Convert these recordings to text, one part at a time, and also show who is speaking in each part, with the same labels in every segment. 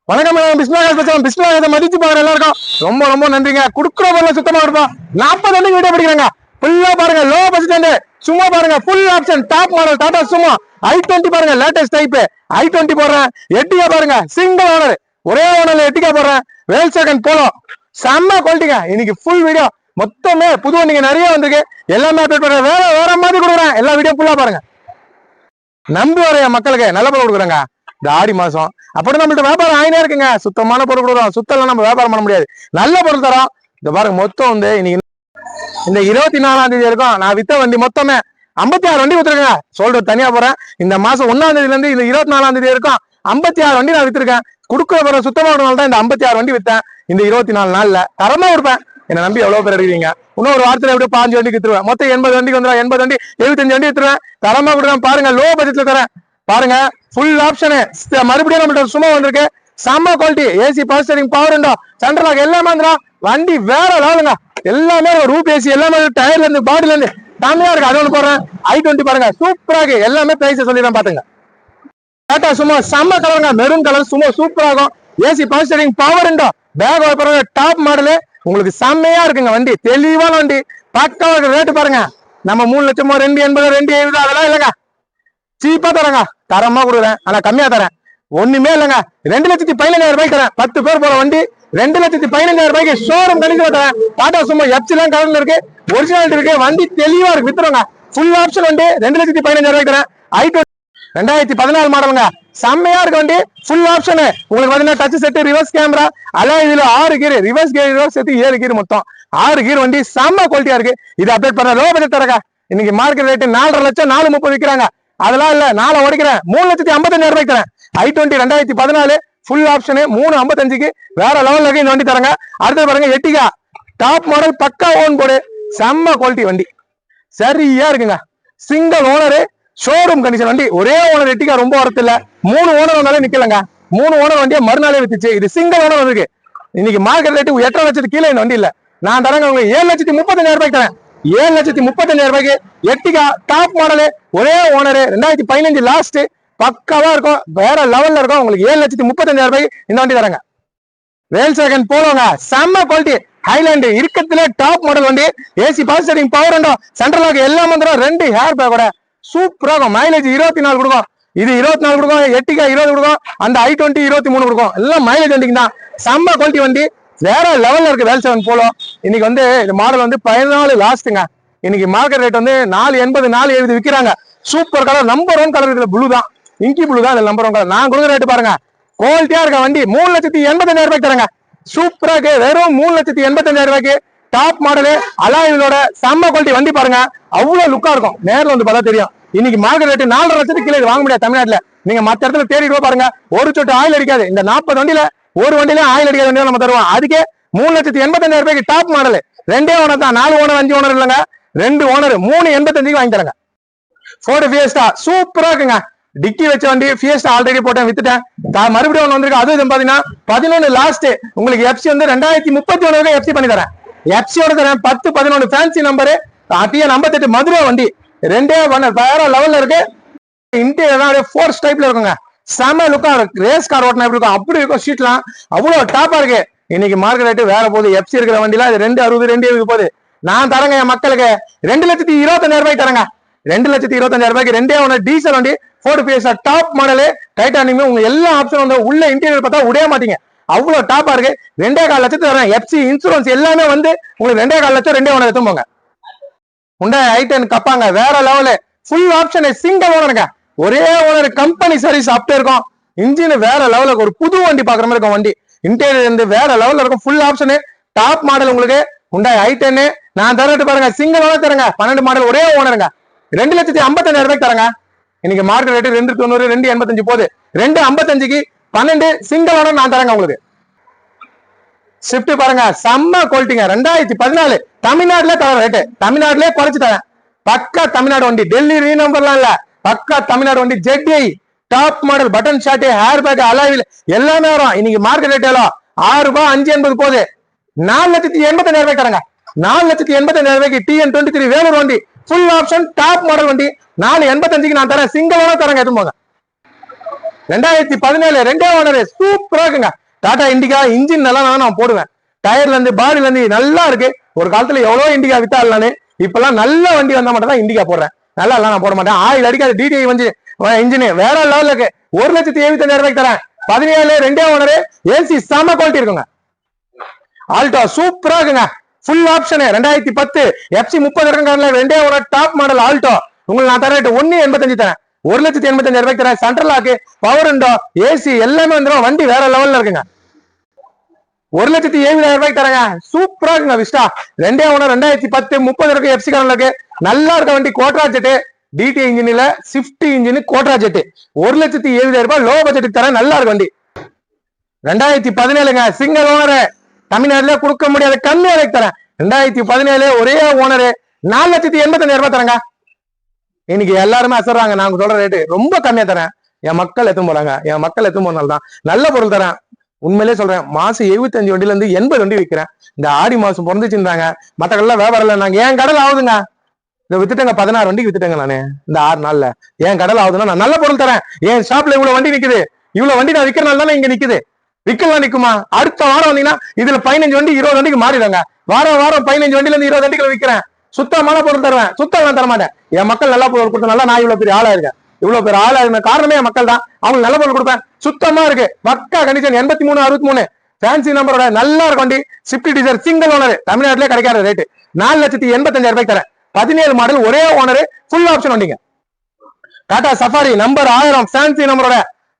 Speaker 1: வணக்கம் பிஸ்மில்லா மதிச்சு பாருங்க எல்லாருக்கும் ரொம்ப ரொம்ப நன்றிங்க. குடுக்குற பொருளை சுத்தமா இருப்போம். 40 வண்டி வீடியோ பிடிக்கிறாங்க. ஃபுல்லா பாருங்க, லோ பட்ஜெட் சும்மா பாருங்க, full option top model Tata சும்மா i20 பாருங்க, லேட்டஸ்ட் டைப் i20 போடுறேன். எட்டிகா பாருங்க, சிங்கிள் ஓனர், ஒரே ஓனர்ல எட்டிகா போடுறேன். வேல் செகண்ட் போலோ செம்ம குவாலிட்டிங்க. இன்னைக்கு ஃபுல் வீடியோ மொத்தமே புது வண்டிங்க நிறைய வந்திருக்கு. எல்லாமே அப்டேட் பண்றேன். வேற வேற மாதிரி கொடுக்குறேன். எல்லா வீடியோ ஃபுல்லா பாருங்க. நம்பி வரைய மக்களுக்கு நல்ல பொருள் கொடுக்குறாங்க. இந்த ஆடி மாசம் அப்படி நம்மள்ட்ட வியாபாரம் ஆயினே இருக்குங்க. சுத்தமான பொருள் கொடுக்குறோம். சுத்தம் நம்ம வியாபாரம் பண்ண முடியாது. நல்ல பொருள் தரோம். இந்த பாருங்க, மொத்தம் வந்து இன்னைக்கு இந்த 24ஆம் தேதி இருக்கும். நான் வித்த வண்டி மொத்தமே 56 வண்டி வித்துருக்கேன். சொல்றது தனியா போறேன். இந்த மாசம் 1ஆம் தேதியில இருந்து இந்த 24ஆம் தேதி இருக்கும் 56 வண்டி நான் வித்துருக்கேன். கொடுக்குற போற சுத்தமா தான் இந்த 56 வண்டி வித்தேன். இந்த 24 நாள்ல தரமா கொடுப்பேன். என்ன நம்பி எவ்வளவு பேர் எடுக்கிறீங்க? இன்னொரு வாரத்துல எப்படி 5 வண்டிக்கு வித்துருவேன். மொத்தம் 80 வண்டிக்கு வந்துடும். 80 வண்டி 75 வண்டி வித்துருவேன். தரமா கொடுக்குறேன். பாருங்க, லோ பட்ஜெட்ல தரேன். பாருங்க, ஃபுல் ஆப்ஷனு. மறுபடியும் நம்மள்ட்ட சும்மா வந்திருக்கு. செம்ம quality, AC power steering, power window, central lock எல்லாமே வந்துடும். வண்டி வேற லெவலுங்க. எல்லாமே ரூப் ஏசி, எல்லாமே டயர்ல இருந்து பாடில இருந்து செம்மையா இருக்கு. அது ஒன்று போடுறேன். i20 பாருங்க, சூப்பரா இருக்கு. எல்லாமே பிரைஸ் சொல்லிடுறேன் பாத்துங்க. டாடா சும்மா செம்ம கலருங்க, மெரூன் கலர் சும்மா சூப்பரா இருக்கும். AC power steering, power window, back பாருங்க, டாப் மாடலு. உங்களுக்கு செம்மையா இருக்குங்க. வண்டி தெளிவான வண்டி, பக்காவா இருக்கு. ரேட்டு பாருங்க, நம்ம 3 லட்சமோ 280 270 அதெல்லாம் இல்லைங்க. சீப்பா தரேங்க. தரமா கொடுக்குறேன். ஆனா கம்மியா தரேன். ஒண்ணுமே இல்லைங்க. 2,15,000 ரூபாய்க்கு தரேன். 10 பேர் போற வண்டி 2,15,000 ரூபாய்க்கு ஷோரூம் கண்டிப்பா தரேன். டாடா சும்மா எப்சிலாம் கலர்ல இருக்கு, ஒரிஜினாலிட்டி இருக்கு. வண்டி தெளிவா இருக்கு. வித்துருங்க. ஃபுல் ஆப்ஷன் வண்டி 2,15,000 ரூபாய்க்கு தரேன். i20 2014 மாடலுங்க. செம்மையா இருக்கு வண்டி. Full option. உங்களுக்கு பாத்தீங்கன்னா டச் செட், ரிவர்ஸ் கேமரா, அதான் இதுல 6 கீர், ரிவர்ஸ் கீர் சேர்த்து 7 கீர், மொத்தம் 6 கீர். வண்டி செம்ம குவாலிட்டியா இருக்கு. இது அப்டேட் பண்ண லோ பட்ஜெட் தரங்க. இன்னைக்கு மார்க்கெட் ரேட் 4.5 லட்சம் 4.30 விற்கிறாங்க. அதெல்லாம் இல்ல, 4 உடைக்கிறேன். 3,55,000 ரூபாய்க்கு தரேன். i20 2014 ஃபுல் ஆப்ஷனு 3,55க்கு வேற லெவல்ல இருக்கு. இந்த வண்டி தரங்க. அடுத்து பாருங்க, எட்டிகா டாப் மாடல், பக்கா ஓன் போர்டு, செம்ம குவாலிட்டி வண்டி சரியா இருக்குங்க. சிங்கிள் ஓனரு, ஷோரூம் கண்டிஷன் வண்டி. ஒரே ஓனர் எட்டிகா ரொம்ப வரத்து இல்ல. 3 ஓனர் வந்தாலே நிக்கலங்க. 3 ஓனர் வண்டியை மறுநாளே வித்துச்சு. இது சிங்கிள் ஓனர் வந்திருக்கு. இன்னைக்கு மார்க்கெட் ரேட்டு 8 லட்சத்துக்கு கீழே இந்த வண்டி இல்ல. நான் தரங்க உங்களுக்கு 7,35,000 ரூபாய்க்கு தரேன். 7,35,000 ரூபாய்க்கு எட்டிகா டாப் மாடலு, ஒரே ஓனரு, 2015 லாஸ்ட், பக்காவா இருக்கும். வேற லெவல்ல இருக்கும். உங்களுக்கு 7,35,000 ரூபாய்க்கு இந்த வண்டி தரங்க. வேல் செகண்ட் போலோங்க, செம்ம குவாலிட்டி, ஹைலாண்டு இருக்கிறதுல டாப் மாடல் வண்டி. AC power steering, power window, central lock எல்லாம் வந்துடும். 2 ஹேர் பேக்கோட சூப்பரா இருக்கும். மைலேஜ் 24 கொடுக்கும். இது 24 கொடுக்கும். எட்டிகா 20 கொடுக்கும். அந்த i20 23 கொடுக்கும். எல்லாம் மைலேஜ் வண்டிக்கு தான். செம்ம குவாலிட்டி வண்டி, வேற லெவல்ல இருக்கு. வேல் செவன் போலோ இன்னைக்கு வந்து இந்த மாடல் வந்து 14 லாஸ்ட்டுங்க. இன்னைக்கு மார்க்கெட் ரேட் வந்து 480 470 விற்கிறாங்க. Super colour, number 1 colour. இதுல ப்ளூ தான், இங்கி ப்ளூ தான் இதுல நம்பர் 1 கலர். நான் கொடுக்குற ரேட்டு பாருங்க, குவாலிட்டியா இருக்க வண்டி 3,85,000 ரூபாய்க்கு தரங்க. சூப்பரா இருக்கு. வெறும் 3,85,000 ரூபாய்க்கு டாப் மாடலு, அலாயிலோட செம்ம குவாலிட்டி வண்டி பாருங்க. அவ்வளவு லுக்கா இருக்கும். நேரில் வந்து பார்த்தா தெரியும். இன்னைக்கு மார்க்கெட் ரேட்டு 4.5 லட்சத்துக்கு கீழே வாங்க முடியாது தமிழ்நாட்டுல. நீங்க மத்த இடத்துல தேடிட்டு பாருங்க, ஒரு சொட்டு ஆயில் அடிக்காது. இந்த 40 வண்டியில ஒரு வண்டியில ஆயில் அடிக்காத வண்டியில நம்ம தருவோம். அதுக்கே 3,85,000 ரூபாய்க்கு டாப் மாடல். 2 ஓனர் தான், 4 ஓனர் 5 ஓனர் இல்லைங்க. 2 ஓனர் 3,85,000 வாங்கி தரங்க. Ford Fiesta சூப்பரா இருக்குங்க. டிக்கி வச்ச வண்டி Fiesta ஆல்ரெடி போட்டேன், வித்துட்டேன். மறுபடியும் ஒன்று வந்திருக்கு. அது பாத்தீங்கன்னா 11 லாஸ்ட். உங்களுக்கு எஃப்சி வந்து 2031 எஃப்சி பண்ணி தரேன். எஃப்சியோட தரேன். 10 11 ஃபேன்சி நம்பரு, TN 58 மதுரை வண்டி. 2 வேற லெவல்ல இருக்கு. இன்டீரியர் ஃபோர்ஸ் டைப்ல இருக்குங்க. செம லுக்கா இருக்கு. ரேஸ் கார் ஓட்டினா எப்படி இருக்கும் அப்படி இருக்கும். ஷீட்லாம் அவ்வளவு டாப்பா இருக்கு. இன்னைக்கு மார்க்கெட் ரேட்டு வேற போகுது. எஃப்சி இருக்கிற வண்டியில 260 270 போகுது. நான் தரங்க என் மக்களுக்கு 2,25,000 ரூபாய்க்கு தரங்க. 2,25,000 ரூபாய்க்கு 2 ஓனர் டீசல் வண்டி Ford Fiesta top model, titanium. உங்க எல்லா ஆப்ஷன் வந்து உள்ள இன்டீரியர் பார்த்தா உடைய மாட்டீங்க. அவ்வளவு டாப்பா இருக்கு. 2.25 லட்சத்துக்கு தரேன். எஃப்சி இன்சூரன்ஸ் எல்லாமே வந்து உங்களுக்கு 2.25 லட்சம் 2 ஓனர் எடுத்து போங்க. உண்டா i10 கப்பாங்க, வேற லெவலு. ஃபுல் ஆப்ஷன், சிங்கிள் ஓனருங்க, ஒரே ஓனர், கம்பெனி சர்வீஸ் அப்படி இருக்கும். இன்ஜின் வேற லெவலுக்கு ஒரு புது வண்டி பாக்குற மாதிரி இருக்கும். வண்டி இன்டீரியர் இருந்து வேற லெவல்ல இருக்கும். Full option top model. உங்களுக்கு உண்டா i10 நான் தரட்டு பாருங்க. சிங்கிள் ஓனர் தரங்க. 12 மாடல், ஒரே ஓனருங்க. 2,55,000 ரூபாய்க்கு தரங்க. இன்னைக்கு மார்க்கெட் ரேட்டு 290 285 போகுது. 255க்கு 12 சிங்கிள் ஓனர் நான் தரங்க உங்களுக்கு. ஷிஃப்ட் பாருங்க, செம்ம குவாலிட்டிங்க. 2014 தமிழ்நாட்டுல தர ரேட்டு, தமிழ்நாட்டிலே குறைச்சு தரேன். பக்கா தமிழ்நாடு வண்டி, டெல்லி ரீநம்பர்லாம் இல்ல. பக்கா தமிழ்நாடு வண்டி. ZDI top model, button shot, air bag, அலாயில் எல்லாமே வரும். இன்னைக்கு மார்க்கெட் ரேட் எவ்வளோ? 6 ரூபாய் 580 போகுது. 4,80,000 ரூபாய்க்கு தரங்க. 4,80,000 ரூபாய்க்கு TN 23 வேலூர் வண்டி. ஃபுல் ஆப்ஷன் டாப் மாடல் வண்டி. 4,85க்கு நான் தரேன். சிங்கிள் ஓனர் தரங்க. எதுவும் போங்க. 2017 2 ஓனர் சூப்பரா இருக்குங்க. டாடா இண்டிகா இன்ஜின் நல்லா நான் போடுவேன். டயர்ல இருந்து பாடில இருந்து நல்லா இருக்கு. ஒரு காலத்துல எவ்வளவு இண்டிகா வித்தாலானே, இப்பெல்லாம் நல்ல வண்டி வந்தா மட்டும் தான் இண்டிகா போடுறேன். நல்லா எல்லாம் நான் போட மாட்டேன். ஆயில் அடிக்காத டிடிஐ வந்து இன்ஜின் வேற லெவல்ல இருக்கு. 1,75,000 ரூபாய்க்கு தரேன். 17 2 ஓனர் ஏசி செம குவாலிட்டி இருக்குங்க. ஆல்டோ சூப்பரா இருக்குங்க. ஃபுல் ஆப்ஷன் 2010 FC 30 இருக்காங்கல 2 ஓனர் டாப் மாடல் ஆல்டோ உங்களுக்கு நான் தரேன் 1,85,000 தரேன். 1,85,000 ரூபாய்க்கு தரேன். Central lock, power window, AC எல்லாமே வந்துடும். வண்டி வேற லெவல்ல இருக்குங்க. 1,70,000 ரூபாய்க்கு தரேங்க. சூப்பரா இருக்குங்க. விஸ்டா 2 ஓனர் 2010 30 இருக்கு. FC காரன்ல இருக்கு. நல்லா இருக்க வண்டி. கோட்ரா ஜெட் டிடி இன்ஜின்ல ஸ்விஃப்ட் இன்ஜின் கோட்ரா ஜெட் 1,70,000 ரூபாய் லோ பட்ஜெட்டுக்கு தரேன். நல்லா இருக்கு வண்டி. 2017ங்க சிங்கிள் ஓனர் தமிழ்நாட்டுல கொடுக்க முடியாத கம்மி விலைக்கு தரேன். 2017 ஒரே ஓனர் 4,85,000 ரூபாய் தரேங்க. இன்னைக்கு எல்லாருமே அசர்றாங்க. நாங்க சொல்ற ரேட்டு ரொம்ப கம்மியா தரேன். என் மக்கள் எத்தும் போறாங்க. என் மக்கள் எத்தும் போனால தான் நல்ல பொருள் தரேன். உண்மையிலே சொல்றேன். மாசம் 75 வண்டியில இருந்து 80 வண்டி விற்கிறேன். இந்த ஆடி மாசம் பிறந்துச்சுன்றாங்க. மத்த கடையில வியாபாரம் இல்லை. நாங்க என் கடல் ஆகுதுங்க. இந்த வித்துட்டேங்க 16 வண்டிக்கு வித்துட்டேங்க நானு இந்த 6 நாள்ல. என் கடல் ஆகுதுன்னா நான் நல்ல பொருள் தரேன். என் ஷாப்ல இவ்வளவு வண்டி நிக்குது. இவ்வளவு வண்டி நான் விற்கிறனால தானே இங்க நிக்குது. விக்கலாம் நிக்குமா? அடுத்த வாரம் வந்தீங்கன்னா இதுல 15 வண்டி 20 வண்டிக்கு மாறிடுங்க. வாரம் 15 வண்டியில இருந்து 20 வண்டிகளை விற்கிறேன். சுத்தமான பொருள் தருவேன். சுத்தம் தர மாட்டேன். என் மக்கள் நல்ல பொருள் கொடுத்தனால நான் இவ்வளவு பெரிய ஆளா இருக்கேன். இவ்வளவு பெரிய ஆளா இருந்த காரணமே என் மக்கள் தான். அவங்களுக்கு நல்ல பொருள் கொடுப்பேன். சுத்தமா இருக்கு. பக்கா கண்டிஷன் 83 63 ஃபேன்சி நம்பரோட நல்லா இருக்கும் வண்டி. ஸ்விஃப்ட் டிசைர் சிங்கிள் ஓனர் தமிழ்நாட்டிலே கிடைக்காத ரேட்டு 4,85,000 ரூபாய்க்கு தரேன். 17 மாடல் ஒரே ஓனர் ஃபுல் ஆப்ஷன் வண்டிங்க. டாடா சஃபாரி நம்பர் 1000 ஃபேன்சி நம்பரோட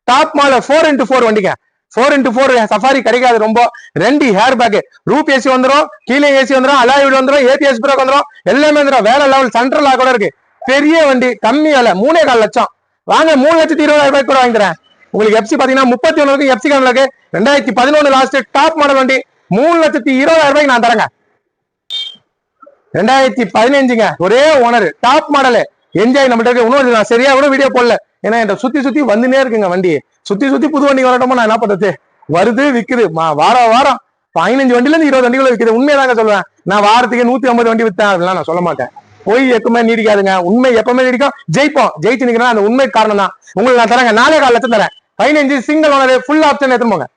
Speaker 1: டாப் மாடல் 4x4 வண்டிங்க. 4x4 சஃபாரி கிடைக்காது. ரொம்ப 2 ஹேர் பேக் ரூப் ஏசி வந்துடும். கீழே ஏசி வந்துடும். அலாய் வீடு வந்துடும். ஏபிஎஸ் பிரேக் வந்துடும். எல்லாமே வந்துடும். வேற லெவல் சென்ட்ரல் லாக் கூட இருக்கு. பெரிய வண்டி கம்மி விலை 3,4 லட்சம். வாங்க 3,20,000 ரூபாய்க்கு கூட வாங்கிக்கிறேன். உங்களுக்கு FC பாத்தீங்கன்னா 31 FC காரனுக்கு 2011 லாஸ்ட் டாப் மாடல் வண்டி 3,20,000 ரூபாய்க்கு நான் தரேங்க. 2015ங்க ஒரே ஓனர் டாப் மாடல் என்ஜாய் நம்மகிட்ட இன்னொரு நான் சரியா கூட வீடியோ போடல. ஏன்னா என் சுத்தி வந்துனே இருக்குங்க வண்டி. சுத்தி புது வண்டி வரட்டோமோ நான் என்ன பண்றது? வருது விக்குது. வாரம் 15 வண்டில இருந்து 20 வண்டிகளை விக்குது. உண்மையதாங்க சொல்லுவேன். நான் வாரத்துக்கு 150 வண்டி வித்தேன் அப்படிலாம் நான் சொல்ல மாட்டேன். போய் எப்பவுமே நீடிக்காதுங்க. உண்மை எப்பவுமே நீடிக்கும். ஜெயிப்போம். ஜெயிச்சு நிக்கிறேன் அந்த உண்மை காரணம் தான். உங்களுக்கு நான் தரேங்க 4,4 லட்சம் தரேன். 15 சிங்கிள் ஓனர் ஃபுல் ஆப்ஷன் எடுத்துட்டு போங்க.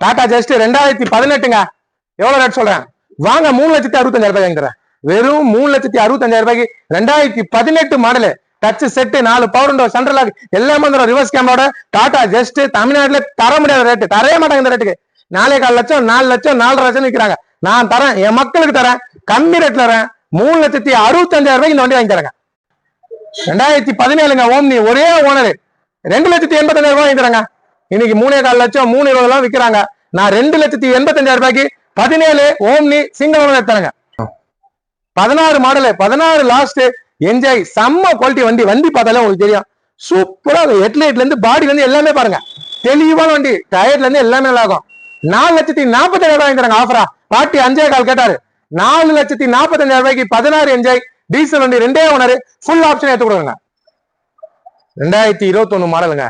Speaker 1: டாடா ஜஸ்ட் 2018ங்க எவ்வளவு ரேட் சொல்றேன்? வாங்க 3,65,000 ரூபாய் தரேன். வெறும் 3,65,000 ரூபாய்க்கு 2018 model touch set 4 power window central lock எல்லாமே ரிவர்ஸ் கேமரோட டாடா ஜஸ்ட் தமிழ்நாட்டுல தர முடியாத ரேட்டு. தரவே மாட்டாங்க இந்த ரேட்டுக்கு. 4,4 லட்சம் 4 லட்சம் 4,5 லட்சம் விற்கிறாங்க. நான் தரேன். என் மக்களுக்கு தரேன். கம்மி ரேட்ல தரேன். 3,65,000 ரூபாய்க்கு இந்த வண்டி வாங்கி தரேங்க. 2017ங்க ஓம்னி ஒரே ஓனர் 2,85,000 ரூபாய் வாங்கி தரேங்க. இன்னைக்கு 3,4 லட்சம் 3,20 எல்லாம் விற்கிறாங்க. நான் 2,85,000 ரூபாய்க்கு 17 ஓம்னி சிங்கிள் ஓனர் தரேங்க. 16 மாடல் 16 லாஸ்ட் என்ஜாய் செம்ம குவாலிட்டி வண்டி. வண்டி பார்த்தாலே உங்களுக்கு தெரியும். சூப்பரா ஹெட்லைட்ல இருந்து பாடில இருந்து எல்லாமே பாருங்க. தெளிவான வண்டி. டயர்ல இருந்து எல்லாமே நல்லா இருக்கும். 4,40,000 ரூபாய் வாங்கி தராங்க ஆஃபரா. பாட்டி 5,15 கேட்டாரு. 4,40,000 ரூபாய்க்கு 16 என்ஜாய் டீசல் வண்டி 2 ஓனர் ஃபுல் ஆப்ஷன் எடுத்து கொடுங்க. 2021 மாடலுங்க.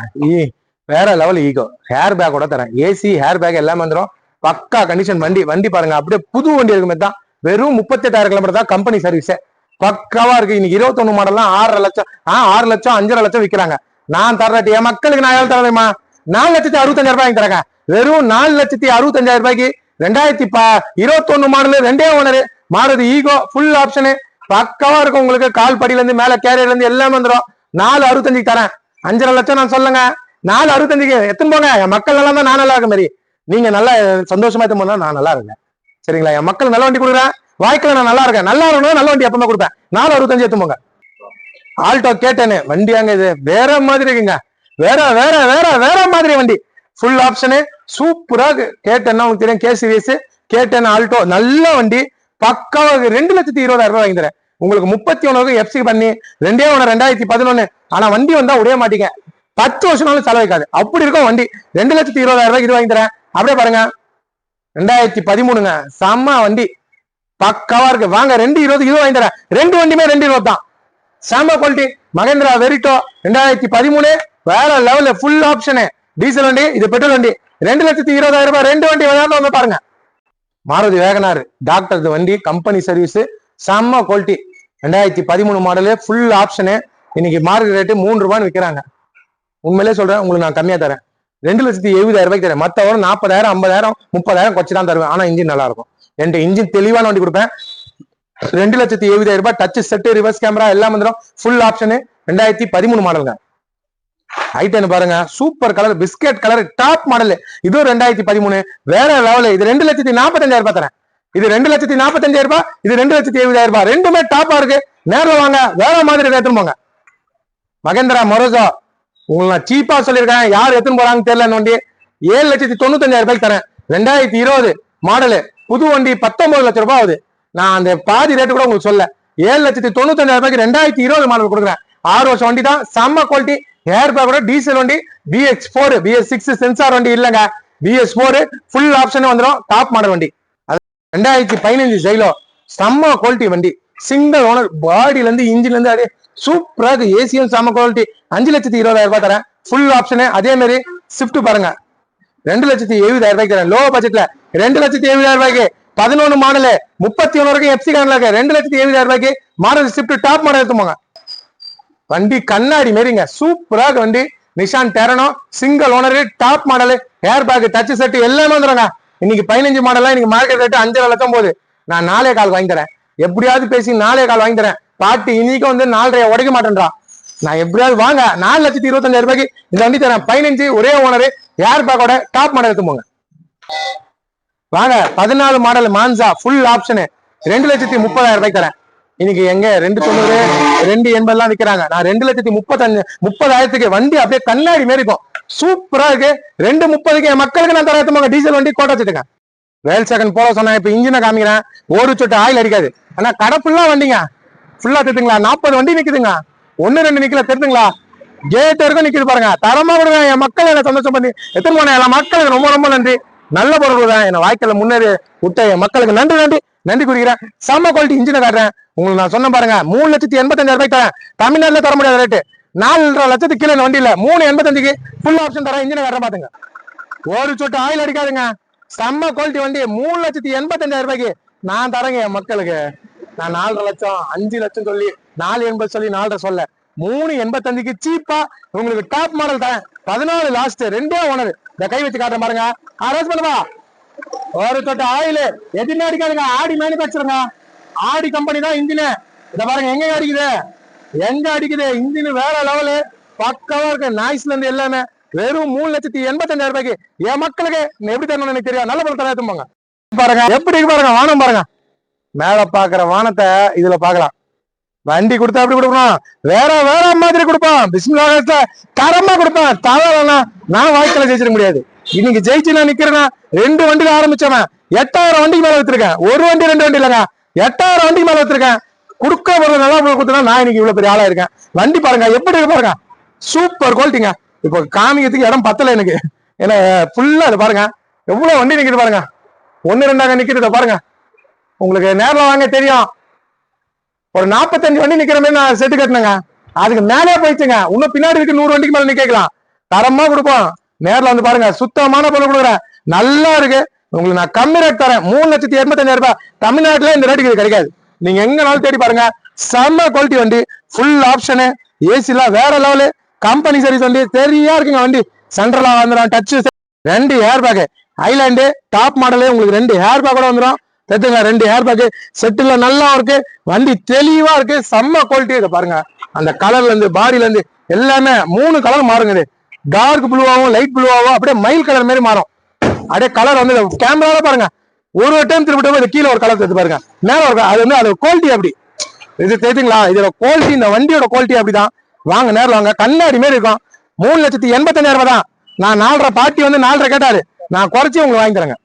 Speaker 1: வேற லெவல் ஈகோ ஹேர் பேக்கோட தரேன். ஏசி ஹேர் பேக் எல்லாமே வந்துடும். பக்கா கண்டிஷன் வண்டி. வண்டி பாருங்க அப்படியே புது வண்டி இருக்குமே தான். வெறும் 38,000 கிலோமீட்டர் தான் கம்பெனி சர்வீஸ். பக்காவா இருக்கு. இன்னைக்கு 21 மாடல்லாம் 6 லட்சம் 6 லட்சம் 5,5 லட்சம் விற்கிறாங்க. நான் தர்றேன். என் மக்களுக்கு நான் எவ்வளவு தரேன்? 4,65,000 ரூபாய் வாங்கி தரேங்க. வெறும் 4,65,000 ரூபாய்க்கு 2021 model 2 owner மாறுதி ego full option பக்காவா இருக்கும். உங்களுக்கு கால் படியில இருந்து மேல கேரியர்ல இருந்து எல்லாமே வந்துடும். 4,65,000 தரேன். 5,5 லட்சம் நான் சொல்லுங்க. 4,65,000 எத்தனை போங்க. என் மக்கள் நல்லா தான் நான் நல்லா இருக்க மாதிரி. நீங்க நல்லா சந்தோஷமா எத்தனை போனா நான் நல்லா இருக்கேன். சரிங்களா? என் மக்கள் நல்ல வண்டி கொடுக்குறேன். வாய்க்கல நான் நல்லா இருக்கேன். நல்லா இருக்கணும். நல்ல வண்டி எப்பவுமே கொடுப்பேன். 4,65,000 எடுத்து போங்க. ஆல்டோ கேட்டேன்னு வண்டியாங்க. இது வேற மாதிரி இருக்குங்க. வேற வேற வேற வேற மாதிரி வண்டி. ஃபுல் ஆப்ஷனு சூப்பரா கேட்டேன்னா உங்களுக்கு தெரியும். கே சீரிஸ் கேட்டேன் ஆல்டோ நல்ல வண்டி. பக்காவாக 2,20,000 ரூபாய் வாங்கி தரேன். உங்களுக்கு 31 FC பண்ணி 2 ஓனர் 2011. ஆனா வண்டி வந்தா உடைய மாட்டீங்க. 10 வருஷம்னாலும் செலவைக்காது. அப்படி இருக்கும் வண்டி. 2,20,000 ரூபாய்க்கு இது வாங்கி தரேன். அப்படியே பாருங்க 2013ங்க செம்ம வண்டி. பக்காவா இருக்கு. வாங்க 2,20 இது வாங்கி தரேன். 2 வண்டியுமே 2,20 தான். செம்ம குவாலிட்டி. மகேந்திரா வெரிட்டோ 2013 வேற லெவல் ஃபுல் ஆப்ஷனு டீசல் வண்டி. இது பெட்ரோல் வண்டி. 2,20,000 ரூபாய் 2 வண்டி வந்து பாருங்க. மாருதி வேகனார் டாக்டர் வண்டி கம்பெனி சர்வீஸ் செம்ம குவாலிட்டி. 2013 model full option. இன்னைக்கு மார்க்கெட் ரேட்டு 3 ரூபான்னு விற்கிறாங்க. உண்மையிலே சொல்றேன், உங்களுக்கு நான் கம்மியா தரேன். 2,70,000 தரேன். மத்தவரும் 40,000 50,000 30,000 குறைச்சு தான் தருவேன். ஆனா இன்ஜின் நல்லா இருக்கும். என்கிட்ட இன்ஜின் தெளிவான வண்டி கொடுப்பேன். 2,70,000 டச் செட், ரிவர்ஸ் கேமரா எல்லாம் வந்துடும். Full option. 2013 மாடலுங்க. ஐட்டன் பாருங்க, super colour, biscuit colour, top model. இதுவும் 2013 வேற லெவலு. இது 2,45,000 தரேன். இது 2,45,000, இது 2,70,000. ரெண்டுமே டாப்பா இருக்கு. நேரில் வாங்க, வேற மாதிரி எடுத்துன்னு போங்க. மகேந்திரா மொரோசோ உங்களுக்கு நான் சீப்பா சொல்லியிருக்கேன். யார் எடுத்துன்னு போறாங்கன்னு தெரியல. இந்த வண்டி 7,95,000 தரேன். 2020 மாடலு, புது வண்டி 19 லட்சம் ரூபாய் ஆகுது. நான் அந்த பாதி ரேட்டு கூட உங்களுக்கு சொல்ல. 7,95,000 2020 மாடல் கொடுக்குறேன். 6 வருஷம் வண்டி தான், செம்ம குவாலிட்டி. ஏர் பேக் கூட டீசல் வண்டி. BX4 BS6 சென்சார் வண்டி இல்லங்க, BS4 ஃபுல் ஆப்ஷன் வந்துடும். டாப் மாடல் வண்டி. 2015 ஜெயிலோ, செம்ம குவாலிட்டி வண்டி. சிங்கிள் ஓனர், பாடியில இருந்து இன்ஜின்ல இருந்து அப்படியே சூப்பரா இருக்கு. ஏசியும் செம்ம குவாலிட்டி. 5,20,000 தரேன். Full option. அதே மாதிரி ஸ்விஃப்ட் பாருங்க, 2,70,000 தரேன். லோ பட்ஜெட்ல 2,70,000 11 மாடலு, 31 வரைக்கும் எப்சி கார்ல இருக்கு. 2,70,000 மாடல் ஸ்விஃப்ட் டாப் மாடல் எடுத்துப்போங்க. வண்டி கண்ணாடி மாரிங்க, சூப்பரா இருக்கு வண்டி. Nishan டெரனோ single owner, top model, air bag, touch set எல்லாமே வந்துடுங்க. இன்னைக்கு 15 மாடலாம் இன்னைக்கு மார்க்கெட் ரேட்டு 5,5 லட்சம் போகுது. நான் 4,4 வாங்கி தரேன். எப்படியாவது பேசி 4,4 வாங்கி தரேன். பாட்டி இன்னைக்கு வந்து 4,5 உடைக்க மாட்டேன்றா. நான் எப்படியாவது வாங்க, 4,25,000 இந்த வண்டி தரேன். 15 ஒரே ஓனரு, ஏர் பேக்கோட டாப் மாடல் எடுத்துப்போங்க. வாங்க 14 மாடல் மான்சா ஃபுல் ஆப்ஷனு, 2,30,000 தரேன். இன்னைக்கு எங்க 2,90 2,80 விற்கிறாங்க. நான் 2,35,000 வண்டி அப்படியே கண்ணாடி மாரி இருக்கும். சூப்பரா இருக்கு. 2,30 என் மக்களுக்கு நான் தரத்துமாங்க. டீசல் வண்டி கோட்டை வச்சுட்டுங்க. வேல் செகண்ட் போல சொன்னா இப்ப இன்ஜினை காமிக்கிறேன். ஒரு சொட்டு ஆயில் அடிக்காது. ஆனா கடை ஃபுல்லா வண்டிங்க, ஃபுல்லா தெரியுதுங்களா? 40 வண்டி நிக்குதுங்க. 1-2 நிக்கல தெரியுதுங்களா? கேட் வரைக்கும் நிக்குது பாருங்க. தரமா விடுங்க. என் மக்கள் என்ன சந்தோஷம் பண்ணி எத்தனை போன எல்லா மக்களுக்கு ரொம்ப ரொம்ப நன்றி. நல்ல பொருள் தான். என்ன வாய்க்கல முன்னேறி விட்ட என் மக்களுக்கு நன்றி நன்றி நன்றி குறிக்கிறேன். செம்ம குவாலிட்டி இன்ஜினை காட்டுறேன் உங்களுக்கு. நான் சொன்ன பாருங்க, 3,85,000 தரேன். தமிழ்நாட்டுல தர முடியாத ரேட்டு. 4,5 லட்சத்துக்கு கீழே வண்டியில 3,85 ஃபுல் ஆப்ஷன் தரேன். இன்ஜினை காட்டுறேன் பாத்துங்க. ஒரு சொட்டு ஆயில் அடிக்காதுங்க. செம்ம குவாலிட்டி வண்டி. 3,85,000 நான் தரேங்க என் மக்களுக்கு. நான் 4,5 லட்சம் 5 லட்சம் சொல்லி 4,80 சொல்லி 4,5 சொல்ல 3,85 சீப்பா உங்களுக்கு டாப் மாடல் தரேன். 14 லாஸ்ட், 2 ஓனர். இந்த கை வச்சு காட்டுறேன் பாருங்க. அரேஞ்ச் பண்ணுவா. ஒரு சொட்டு ஆயில் எதுவுமே அடிக்காதுங்க. ஆடி மேனுபேக்சருங்க, ஆடி கம்பெனி தான் இன்ஜினு. இத பாருங்க எங்க அடிக்குது, எங்க அடிக்குது. இன்ஜின் வேற லெவலு, பக்காவா இருக்கு. நாய்ஸ்ல இருந்து எல்லாமே. வெறும் 3,85,000 என் மக்களுக்கு எப்படி தரணும்னு எனக்கு தெரியும். நல்ல பொருள் தர பாங்க. பாருங்க எப்படி பாருங்க, வானம் பாருங்க. மேல பாக்குற வானத்தை இதுல பாக்கலாம். வண்டி கொடுத்தா எப்படி கொடுக்கணும், வேற வேற மாதிரி கொடுப்பான். பிஸ்மில்லாஹ் தரமா கொடுப்பான். தவறா நான் வாய்க்கல ஜெயிச்சிட முடியாது. இன்னைக்கு ஜெயிச்சு நான் நிக்கிறேன்னா 2 வண்டியில ஆரம்பிச்சவன் 8,000 வண்டிக்கு மேல வச்சிருக்கேன். ஒரு வண்டி 2 வண்டி இல்லைங்க, 8,000 வண்டிக்கு மேல வச்சிருக்கேன். கொடுக்க போறது நல்லா கொடுத்தா நான் இன்னைக்கு இவ்வளவு பெரிய ஆளா இருக்கேன். வண்டி பாருங்க எப்படி இருக்கு பாருங்க, சூப்பர் குவாலிட்டிங்க. இப்போ காமிக்கிறதுக்கு இடம் பத்தல எனக்கு. ஏன்னா ஃபுல்லா அது பாருங்க எவ்வளவு வண்டி நிக்குது பாருங்க. 1-2 நிக்குது பாருங்க. உங்களுக்கு நேரில் வாங்க தெரியும். ஒரு 45 வண்டி நிக்கிற மாதிரி நான் செட்டு கட்டினேங்க. அதுக்கு மேலே போயிடுச்சுங்க. இன்னும் பின்னாடி இருக்கு 100 வண்டிக்கு மேல நிக்கலாம். தரமா கொடுப்போம். நேரில் வந்து பாருங்க, சுத்தமான பொருள் கொடுக்குறேன். நல்லா இருக்கு. உங்களுக்கு நான் கம்மி ரேட் தரேன். 3,85,000 தமிழ்நாட்டுல இந்த ரேட்டுக்கு இது கிடைக்காது. நீங்க எங்கனாலும் தேடி பாருங்க. செம்ம குவாலிட்டி வண்டி, ஃபுல் ஆப்ஷனு, ஏசிலாம் வேற லெவலு, கம்பெனி சர்வீஸ் வண்டி தெரியா இருக்குங்க. வண்டி சென்ட்ரலா வந்துடும். Touch 2 air bag, island top model. உங்களுக்கு 2 ஏர் பேக் கூட வந்துடும். தெரிஞ்சுங்களா? 2 ஏர் பேக் செட்டுல நல்லா இருக்கு. வண்டி தெளிவா இருக்கு. செம்ம குவாலிட்டி. இதை பாருங்க, அந்த கலர்ல இருந்து பாடியில இருந்து எல்லாமே 3 கலர் மாறுங்க. இது டார்க் ப்ளூவாகவும் லைட் ப்ளூவாகவும் அப்படியே மயில் கலர் மாதிரி மாறும். அப்படியே கலர் வந்து கேமரால பாருங்க. ஒரு டைம் திருப்பிட்டு கீழே ஒரு கலர் எடுத்து பாருங்க, மேல ஒரு அது வந்து அது குவாலிட்டி அப்படி. இது தெரியுங்களா? இதோட குவாலிட்டி, இந்த வண்டியோட குவாலிட்டி அப்படிதான். வாங்க நேரில் வாங்க. கண்ணாடி மாரி இருக்கும். 3,85,000 தான். நான் 4,5 பாட்டி வந்து 4,5 கேட்டாரு. நான் குறைச்சி உங்களுக்கு வாங்கி தரேங்க.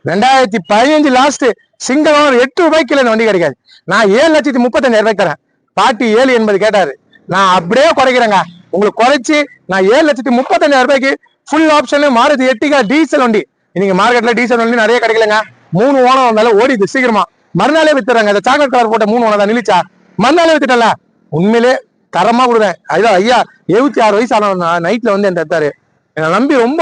Speaker 1: 2015 லாஸ்ட் சிங்கிள் ஓனர் 8 ரூபாய்க்கு இந்த வண்டி கிடைக்காது. நான் 7,35,000 தரேன். பாட்டி 7,80 கேட்டாரு. நான் அப்படியே குறைக்கிறேங்க. உங்களுக்கு குறைச்சி நான் 7,35,000 full option Maruti Ertiga diesel வண்டி. இன்னைக்கு மார்க்கெட்ல டீசல் வண்டி நிறைய கிடைக்கலங்க. 3 ஓனம் வந்தாலும் ஓடிது சீக்கிரமா. மறுநாளே வித்துறாங்க. இந்த சாக்லேட் கலர் போட்ட 3 ஓனம் தான் நிலிச்சா மறுநாளே வித்துட்டல. உண்மையிலே தரமா கொடுத்தேன். அதுதான் ஐயா 76 வயசு ஆன நைட்ல வந்து என் எடுத்தாரு. என்னை நம்பி ரொம்ப